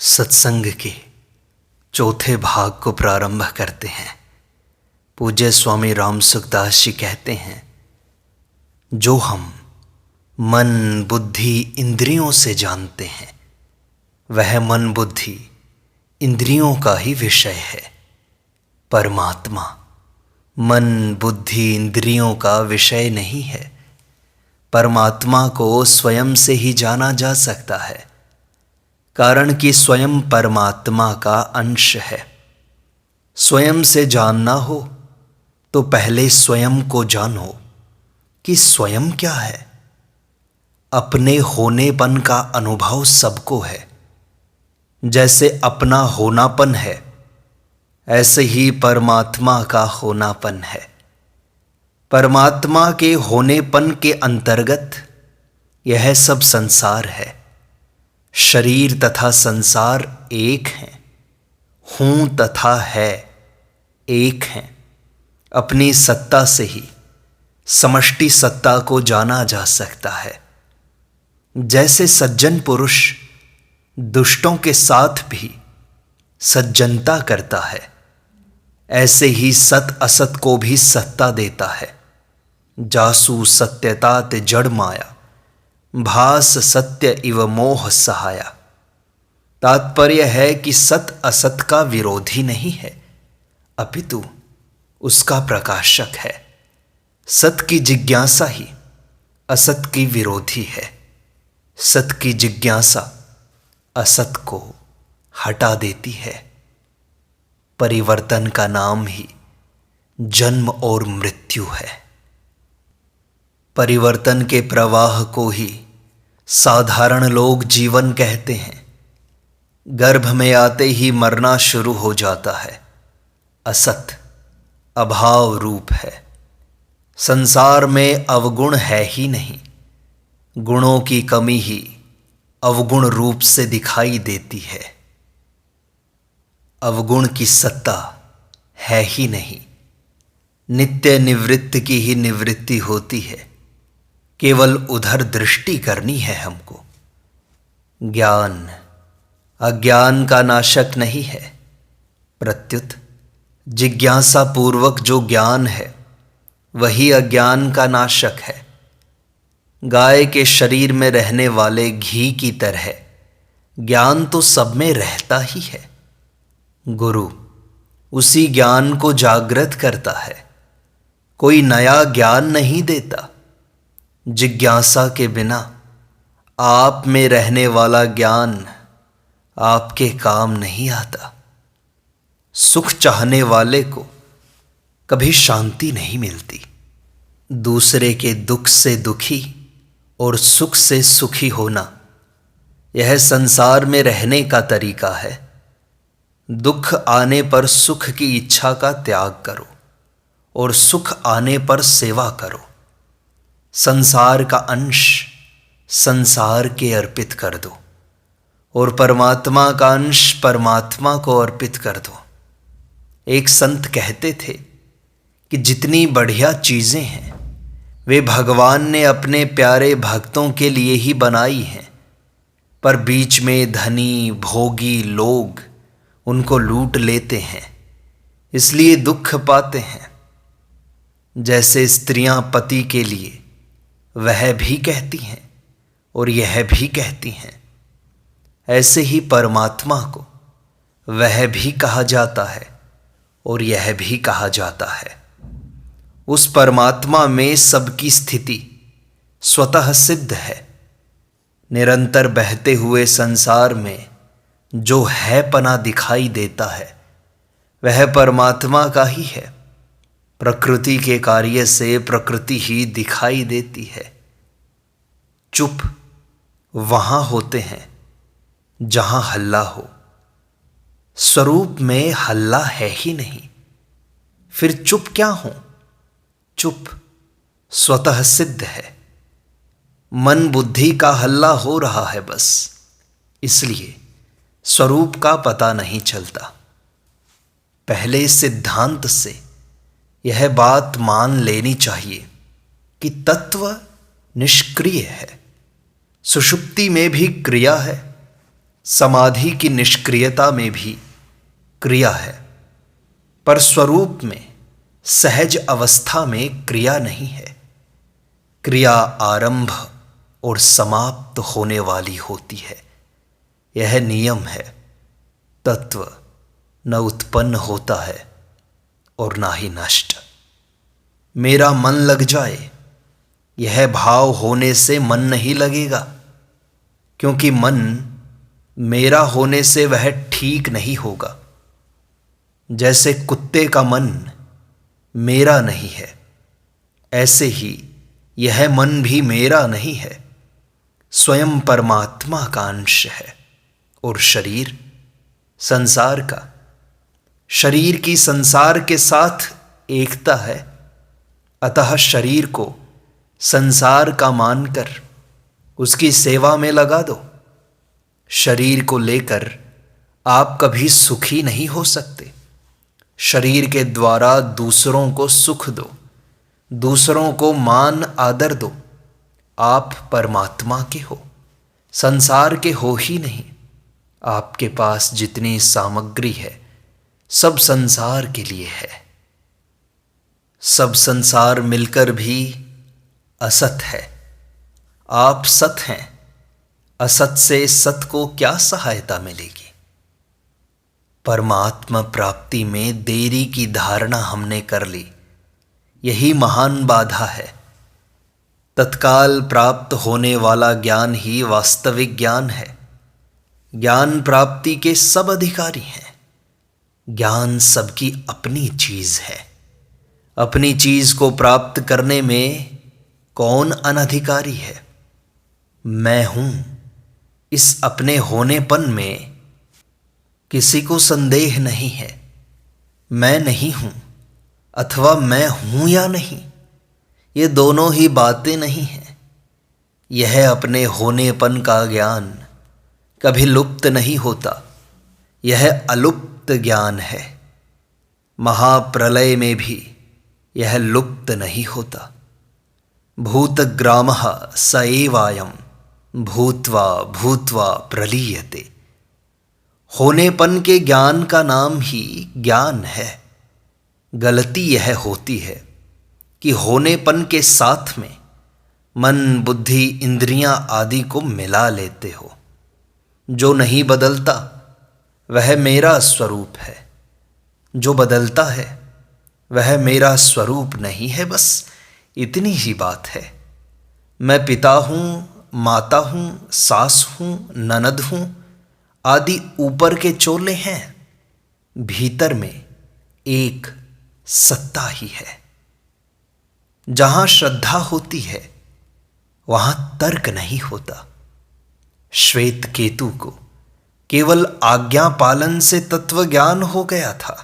सत्संग के चौथे भाग को प्रारंभ करते हैं। पूज्य स्वामी राम सुखदास जी कहते हैं, जो हम मन बुद्धि इंद्रियों से जानते हैं वह मन बुद्धि इंद्रियों का ही विषय है। परमात्मा मन बुद्धि इंद्रियों का विषय नहीं है। परमात्मा को स्वयं से ही जाना जा सकता है, कारण कि स्वयं परमात्मा का अंश है। स्वयं से जानना हो तो पहले स्वयं को जानो कि स्वयं क्या है। अपने होनेपन का अनुभव सबको है। जैसे अपना होनापन है, ऐसे ही परमात्मा का होनापन है। परमात्मा के होनेपन के अंतर्गत यह सब संसार है। शरीर तथा संसार एक हैं, हूँ तथा है एक हैं। अपनी सत्ता से ही समष्टि सत्ता को जाना जा सकता है। जैसे सज्जन पुरुष दुष्टों के साथ भी सज्जनता करता है, ऐसे ही सत असत को भी सत्ता देता है। जासु सत्यता ते जड़ माया, भास सत्य इव मोह सहाया। तात्पर्य है कि सत असत का विरोधी नहीं है, अपितु उसका प्रकाशक है। सत की जिज्ञासा ही असत की विरोधी है। सत की जिज्ञासा असत को हटा देती है। परिवर्तन का नाम ही जन्म और मृत्यु है। परिवर्तन के प्रवाह को ही साधारण लोग जीवन कहते हैं। गर्भ में आते ही मरना शुरू हो जाता है। असत अभाव रूप है। संसार में अवगुण है ही नहीं। गुणों की कमी ही अवगुण रूप से दिखाई देती है। अवगुण की सत्ता है ही नहीं। नित्य निवृत्त की ही निवृत्ति होती है। केवल उधर दृष्टि करनी है हमको। ज्ञान अज्ञान का नाशक नहीं है, प्रत्युत जिज्ञासा पूर्वक जो ज्ञान है वही अज्ञान का नाशक है। गाय के शरीर में रहने वाले घी की तरह ज्ञान तो सब में रहता ही है। गुरु उसी ज्ञान को जागृत करता है, कोई नया ज्ञान नहीं देता। जिज्ञासा के बिना आप में रहने वाला ज्ञान आपके काम नहीं आता। सुख चाहने वाले को कभी शांति नहीं मिलती। दूसरे के दुख से दुखी और सुख से सुखी होना, यह संसार में रहने का तरीका है। दुख आने पर सुख की इच्छा का त्याग करो और सुख आने पर सेवा करो। संसार का अंश संसार के अर्पित कर दो और परमात्मा का अंश परमात्मा को अर्पित कर दो। एक संत कहते थे कि जितनी बढ़िया चीज़ें हैं वे भगवान ने अपने प्यारे भक्तों के लिए ही बनाई हैं, पर बीच में धनी भोगी लोग उनको लूट लेते हैं, इसलिए दुख पाते हैं। जैसे स्त्रियां पति के लिए वह भी कहती हैं और यह भी कहती हैं, ऐसे ही परमात्मा को वह भी कहा जाता है और यह भी कहा जाता है। उस परमात्मा में सबकी स्थिति स्वतः सिद्ध है। निरंतर बहते हुए संसार में जो है पना दिखाई देता है वह परमात्मा का ही है। प्रकृति के कार्य से प्रकृति ही दिखाई देती है। चुप वहां होते हैं जहां हल्ला हो। स्वरूप में हल्ला है ही नहीं, फिर चुप क्या हो? चुप स्वतः सिद्ध है। मन बुद्धि का हल्ला हो रहा है बस, इसलिए स्वरूप का पता नहीं चलता। पहले सिद्धांत से यह बात मान लेनी चाहिए कि तत्व निष्क्रिय है। सुषुप्ति में भी क्रिया है, समाधि की निष्क्रियता में भी क्रिया है, पर स्वरूप में सहज अवस्था में क्रिया नहीं है। क्रिया आरंभ और समाप्त होने वाली होती है। यह नियम है। तत्व न उत्पन्न होता है और ना ही नष्ट। मेरा मन लग जाए, यह भाव होने से मन नहीं लगेगा, क्योंकि मन मेरा होने से वह ठीक नहीं होगा। जैसे कुत्ते का मन मेरा नहीं है, ऐसे ही यह मन भी मेरा नहीं है, स्वयं परमात्मा का अंश है। और शरीर संसार का। शरीर की संसार के साथ एकता है, अतः शरीर को संसार का मानकर उसकी सेवा में लगा दो। शरीर को लेकर आप कभी सुखी नहीं हो सकते। शरीर के द्वारा दूसरों को सुख दो, दूसरों को मान आदर दो। आप परमात्मा के हो, संसार के हो ही नहीं। आपके पास जितनी सामग्री है सब संसार के लिए है। सब संसार मिलकर भी असत है। आप सत हैं, असत से सत को क्या सहायता मिलेगी? परमात्मा प्राप्ति में देरी की धारणा हमने कर ली, यही महान बाधा है। तत्काल प्राप्त होने वाला ज्ञान ही वास्तविक ज्ञान है। ज्ञान प्राप्ति के सब अधिकारी हैं। ज्ञान सबकी अपनी चीज है। अपनी चीज को प्राप्त करने में कौन अनधिकारी है? मैं हूं, इस अपने होनेपन में किसी को संदेह नहीं है। मैं नहीं हूं अथवा मैं हूं या नहीं, ये दोनों ही बातें नहीं हैं। यह अपने होनेपन का ज्ञान कभी लुप्त नहीं होता, यह अलुप्त ज्ञान है। महाप्रलय में भी यह लुप्त नहीं होता। भूतग्रामः स एवायं भूत्वा भूत्वा प्रलीयते। होनेपन के ज्ञान का नाम ही ज्ञान है। गलती यह होती है कि होनेपन के साथ में मन, बुद्धि, इंद्रियां आदि को मिला लेते हो। जो नहीं बदलता वह मेरा स्वरूप है, जो बदलता है वह मेरा स्वरूप नहीं है। बस इतनी ही बात है। मैं पिता हूँ, माता हूँ, सास हूँ, ननद हूँ आदि ऊपर के चोले हैं, भीतर में एक सत्ता ही है। जहां श्रद्धा होती है वहां तर्क नहीं होता। श्वेत केतु को केवल आज्ञा पालन से तत्व ज्ञान हो गया था।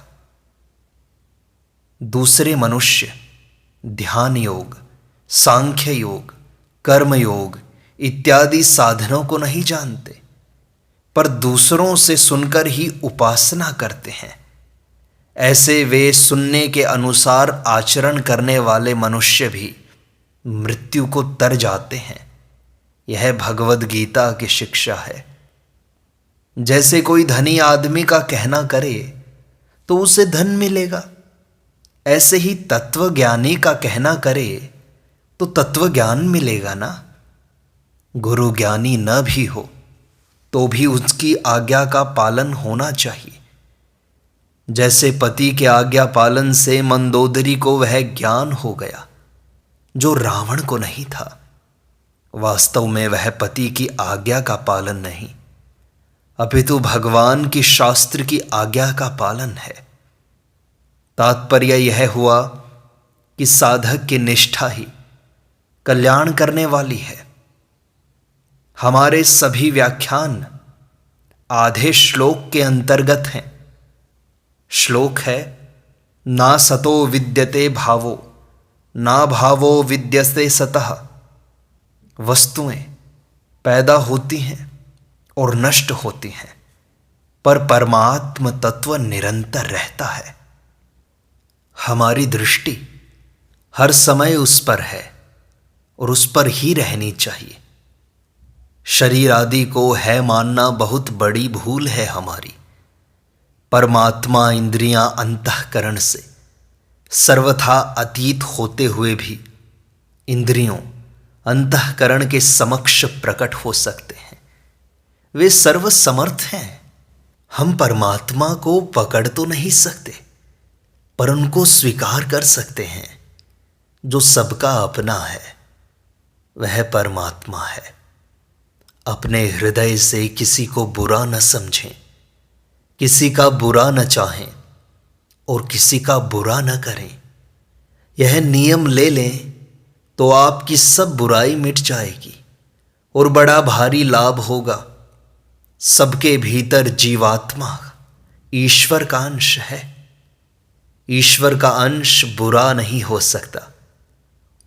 दूसरे मनुष्य ध्यान योग, सांख्य योग, कर्म योग इत्यादि साधनों को नहीं जानते, पर दूसरों से सुनकर ही उपासना करते हैं। ऐसे वे सुनने के अनुसार आचरण करने वाले मनुष्य भी मृत्यु को तर जाते हैं। यह भगवद गीता की शिक्षा है। जैसे कोई धनी आदमी का कहना करे तो उसे धन मिलेगा, ऐसे ही तत्वज्ञानी का कहना करे तो तत्व ज्ञान मिलेगा ना। गुरु ज्ञानी न भी हो तो भी उसकी आज्ञा का पालन होना चाहिए। जैसे पति के आज्ञा पालन से मंदोदरी को वह ज्ञान हो गया जो रावण को नहीं था। वास्तव में वह पति की आज्ञा का पालन नहीं, अपितु भगवान की शास्त्र की आज्ञा का पालन है। तात्पर्य यह हुआ कि साधक की निष्ठा ही कल्याण करने वाली है। हमारे सभी व्याख्यान आधे श्लोक के अंतर्गत हैं। श्लोक है, ना सतो विद्यते भावो, ना भावो विद्यते सतः। वस्तुएं पैदा होती हैं और नष्ट होती हैं, पर परमात्म तत्व निरंतर रहता है। हमारी दृष्टि हर समय उस पर है और उस पर ही रहनी चाहिए। शरीर आदि को है मानना बहुत बड़ी भूल है हमारी। परमात्मा इंद्रियां अंतःकरण से सर्वथा अतीत होते हुए भी इंद्रियों अंतःकरण के समक्ष प्रकट हो सकते हैं। वे सर्वसमर्थ हैं। हम परमात्मा को पकड़ तो नहीं सकते, पर उनको स्वीकार कर सकते हैं। जो सबका अपना है वह परमात्मा है। अपने हृदय से किसी को बुरा न समझें, किसी का बुरा न चाहें और किसी का बुरा न करें। यह नियम ले लें तो आपकी सब बुराई मिट जाएगी और बड़ा भारी लाभ होगा। सबके भीतर जीवात्मा ईश्वर का अंश है। ईश्वर का अंश बुरा नहीं हो सकता।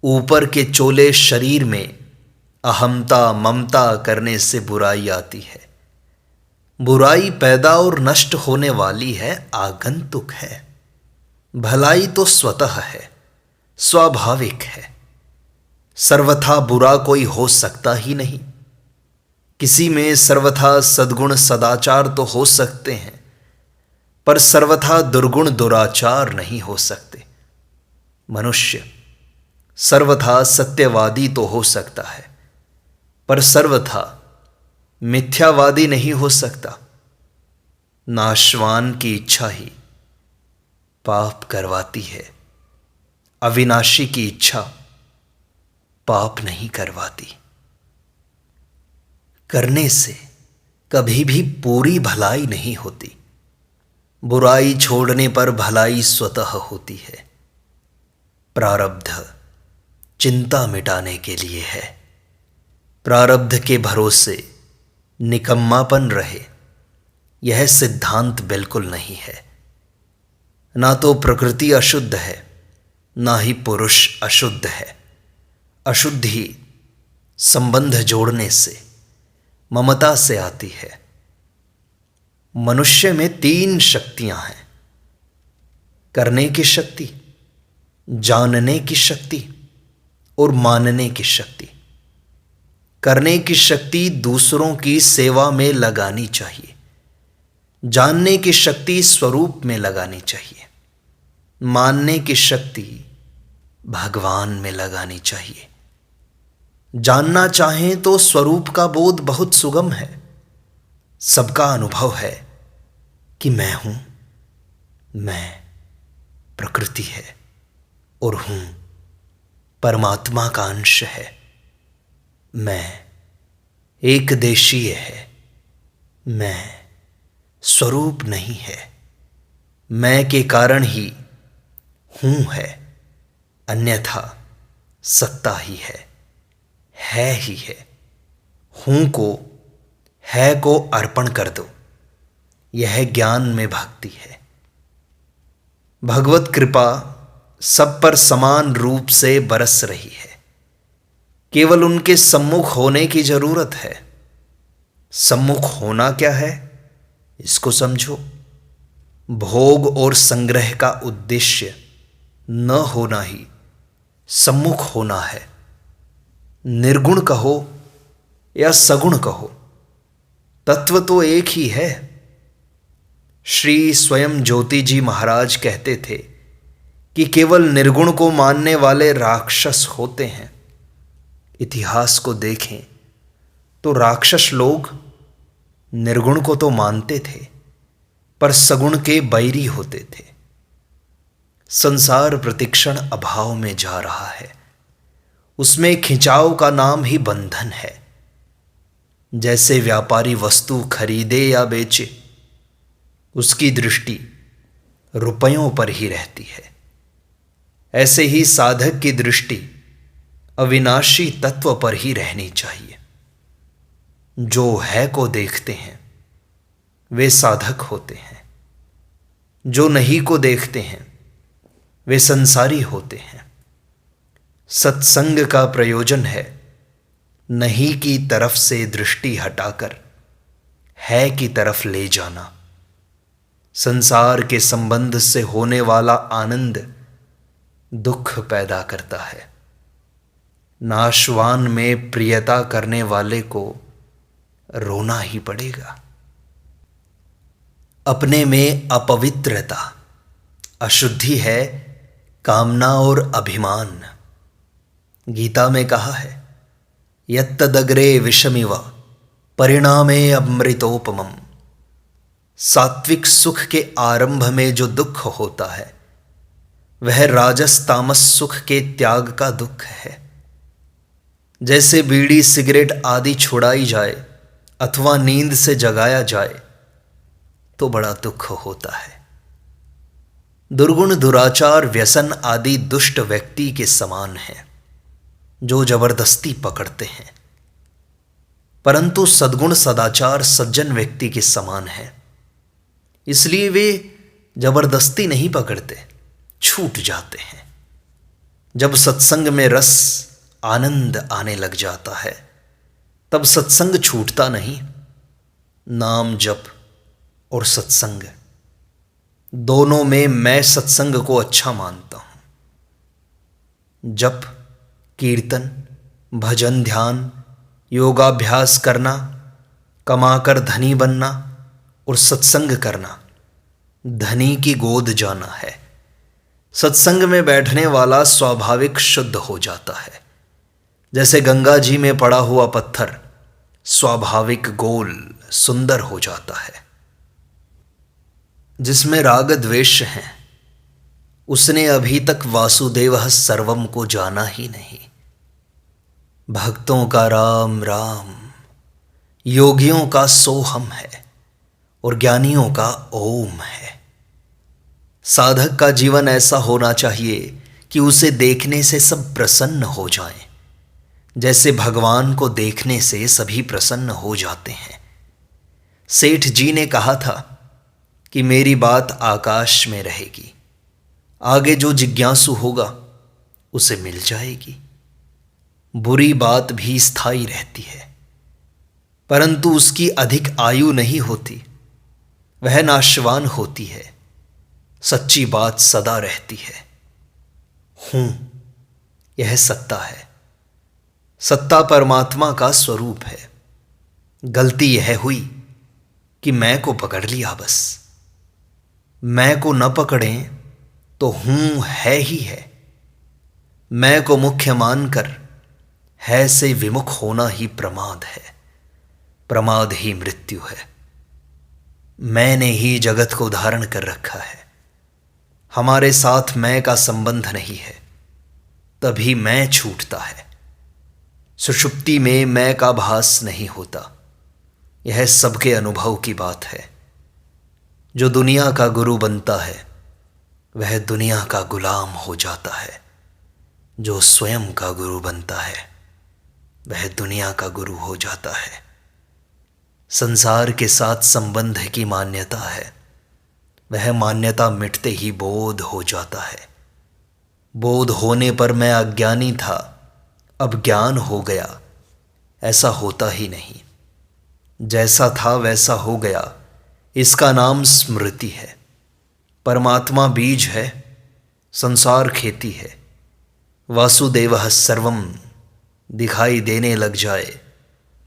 ऊपर के चोले शरीर में अहमता ममता करने से बुराई आती है। बुराई पैदा और नष्ट होने वाली है, आगंतुक है। भलाई तो स्वतः है, स्वाभाविक है। सर्वथा बुरा कोई हो सकता ही नहीं। किसी में सर्वथा सद्गुण सदाचार तो हो सकते हैं, पर सर्वथा दुर्गुण दुराचार नहीं हो सकते। मनुष्य सर्वथा सत्यवादी तो हो सकता है, पर सर्वथा मिथ्यावादी नहीं हो सकता। नाशवान की इच्छा ही पाप करवाती है, अविनाशी की इच्छा पाप नहीं करवाती। करने से कभी भी पूरी भलाई नहीं होती। बुराई छोड़ने पर भलाई स्वतः होती है। प्रारब्ध चिंता मिटाने के लिए है। प्रारब्ध के भरोसे निकम्मापन रहे, यह सिद्धांत बिल्कुल नहीं है। ना तो प्रकृति अशुद्ध है, ना ही पुरुष अशुद्ध है। अशुद्धि संबंध जोड़ने से, ममता से आती है। मनुष्य में 3 शक्तियां हैं: करने की शक्ति, जानने की शक्ति और मानने की शक्ति। करने की शक्ति दूसरों की सेवा में लगानी चाहिए। जानने की शक्ति स्वरूप में लगानी चाहिए। मानने की शक्ति भगवान में लगानी चाहिए। जानना चाहें तो स्वरूप का बोध बहुत सुगम है। सबका अनुभव है कि मैं हूं, मैं प्रकृति है और हूं परमात्मा का अंश है। मैं एक देशीय है, मैं स्वरूप नहीं है। मैं के कारण ही हूं है, अन्यथा सत्ता ही है ही है। हूं को है को अर्पण कर दो, यह ज्ञान में भक्ति है। भगवत कृपा सब पर समान रूप से बरस रही है। केवल उनके सम्मुख होने की जरूरत है। सम्मुख होना क्या है, इसको समझो। भोग और संग्रह का उद्देश्य न होना ही सम्मुख होना है। निर्गुण कहो या सगुण कहो, तत्व तो एक ही है। श्री स्वयं ज्योति जी महाराज कहते थे कि केवल निर्गुण को मानने वाले राक्षस होते हैं। इतिहास को देखें तो राक्षस लोग निर्गुण को तो मानते थे, पर सगुण के बैरी होते थे। संसार प्रतिक्षण अभाव में जा रहा है। उसमें खिंचाव का नाम ही बंधन है। जैसे व्यापारी वस्तु खरीदे या बेचे, उसकी दृष्टि रुपयों पर ही रहती है, ऐसे ही साधक की दृष्टि अविनाशी तत्व पर ही रहनी चाहिए। जो है को देखते हैं वे साधक होते हैं। जो नहीं को देखते हैं वे संसारी होते हैं। सत्संग का प्रयोजन है नहीं की तरफ से दृष्टि हटाकर है की तरफ ले जाना। संसार के संबंध से होने वाला आनंद दुख पैदा करता है। नाशवान में प्रियता करने वाले को रोना ही पड़ेगा। अपने में अपवित्रता, अशुद्धि है कामना और अभिमान। गीता में कहा है, यत्तदग्रे विषमिव परिणामे अमृतोपमम्। सात्विक सुख के आरंभ में जो दुख होता है वह राजस तामस सुख के त्याग का दुख है। जैसे बीड़ी सिगरेट आदि छुड़ाई जाए अथवा नींद से जगाया जाए तो बड़ा दुख होता है। दुर्गुण दुराचार व्यसन आदि दुष्ट व्यक्ति के समान है जो जबरदस्ती पकड़ते हैं, परंतु सद्गुण सदाचार सज्जन व्यक्ति के समान है, इसलिए वे जबरदस्ती नहीं पकड़ते, छूट जाते हैं। जब सत्संग में रस आनंद आने लग जाता है तब सत्संग छूटता नहीं। नाम जप और सत्संग दोनों में मैं सत्संग को अच्छा मानता हूं। जप, कीर्तन, भजन, ध्यान, योगाभ्यास करना, कमाकर धनी बनना और सत्संग करना धनी की गोद जाना है। सत्संग में बैठने वाला स्वाभाविक शुद्ध हो जाता है, जैसे गंगा जी में पड़ा हुआ पत्थर स्वाभाविक गोल सुंदर हो जाता है। जिसमें राग द्वेष है उसने अभी तक वासुदेवः सर्वम को जाना ही नहीं। भक्तों का राम राम, योगियों का सोहम है और ज्ञानियों का ओम है। साधक का जीवन ऐसा होना चाहिए कि उसे देखने से सब प्रसन्न हो जाएं, जैसे भगवान को देखने से सभी प्रसन्न हो जाते हैं। सेठ जी ने कहा था कि मेरी बात आकाश में रहेगी, आगे जो जिज्ञासु होगा उसे मिल जाएगी। बुरी बात भी स्थायी रहती है, परंतु उसकी अधिक आयु नहीं होती, वह नाशवान होती है। सच्ची बात सदा रहती है। हूं, यह सत्ता है। सत्ता परमात्मा का स्वरूप है। गलती यह हुई कि मैं को पकड़ लिया बस। मैं को न पकड़ें तो हूं है ही है। मैं को मुख्य मानकर है से विमुख होना ही प्रमाद है। प्रमाद ही मृत्यु है। मैंने ही जगत को धारण कर रखा है। हमारे साथ मैं का संबंध नहीं है, तभी मैं छूटता है। सुषुप्ति में मैं का भास नहीं होता। यह सबके अनुभव की बात है। जो दुनिया का गुरु बनता है वह दुनिया का गुलाम हो जाता है। जो स्वयं का गुरु बनता है वह दुनिया का गुरु हो जाता है। संसार के साथ संबंध की मान्यता है, वह मान्यता मिटते ही बोध हो जाता है। बोध होने पर मैं अज्ञानी था, अब ज्ञान हो गया, ऐसा होता ही नहीं। जैसा था वैसा हो गया, इसका नाम स्मृति है। परमात्मा बीज है, संसार खेती है। वासुदेवः सर्वम दिखाई देने लग जाए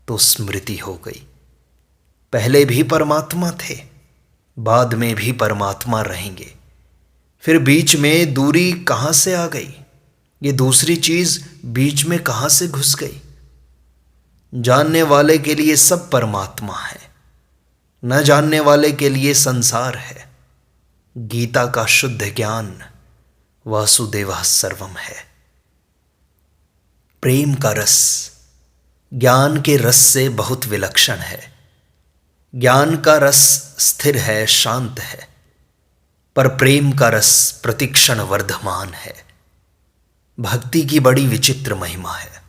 तो स्मृति हो गई। पहले भी परमात्मा थे, बाद में भी परमात्मा रहेंगे। फिर बीच में दूरी कहां से आ गई? ये दूसरी चीज बीच में कहां से घुस गई? जानने वाले के लिए सब परमात्मा है, न जानने वाले के लिए संसार है। गीता का शुद्ध ज्ञान वासुदेवः सर्वम है। प्रेम का रस ज्ञान के रस से बहुत विलक्षण है। ज्ञान का रस स्थिर है, शांत है, पर प्रेम का रस प्रतिक्षण वर्धमान है। भक्ति की बड़ी विचित्र महिमा है।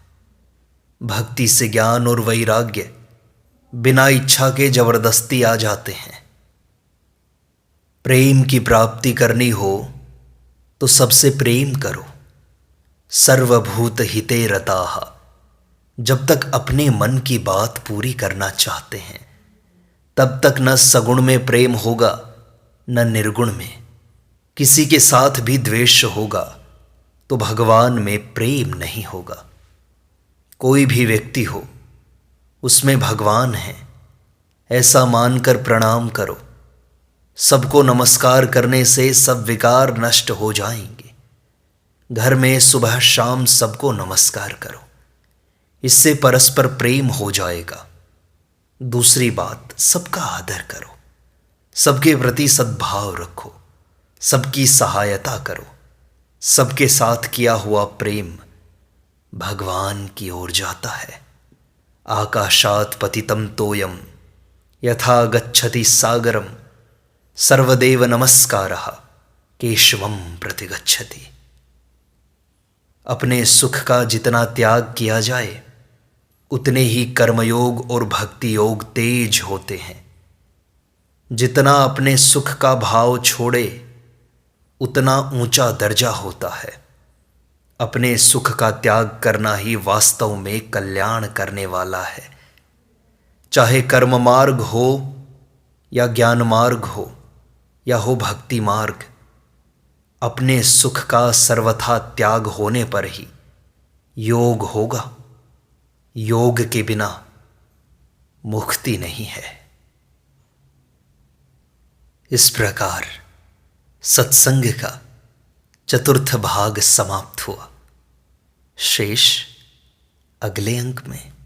भक्ति से ज्ञान और वैराग्य बिना इच्छा के जबरदस्ती आ जाते हैं। प्रेम की प्राप्ति करनी हो तो सबसे प्रेम करो। सर्वभूत हिते रताः। जब तक अपने मन की बात पूरी करना चाहते हैं तब तक न सगुण में प्रेम होगा न निर्गुण में। किसी के साथ भी द्वेष होगा तो भगवान में प्रेम नहीं होगा। कोई भी व्यक्ति हो, उसमें भगवान है, ऐसा मानकर प्रणाम करो। सबको नमस्कार करने से सब विकार नष्ट हो जाएंगे। घर में सुबह शाम सबको नमस्कार करो, इससे परस्पर प्रेम हो जाएगा। दूसरी बात, सबका आदर करो, सबके प्रति सद्भाव रखो, सबकी सहायता करो। सबके साथ किया हुआ प्रेम भगवान की ओर जाता है। आकाशात् पतितं तोयम यथा गच्छति सागरम सर्वदेव नमस्कारः केशवम प्रतिगच्छति। अपने सुख का जितना त्याग किया जाए उतने ही कर्मयोग और भक्ति योग तेज होते हैं। जितना अपने सुख का भाव छोड़े उतना ऊंचा दर्जा होता है। अपने सुख का त्याग करना ही वास्तव में कल्याण करने वाला है। चाहे कर्म मार्ग हो या ज्ञान मार्ग हो या हो भक्ति मार्ग, अपने सुख का सर्वथा त्याग होने पर ही योग होगा। योग के बिना मुक्ति नहीं है। इस प्रकार सत्संग का चतुर्थ भाग समाप्त हुआ। शेष अगले अंक में।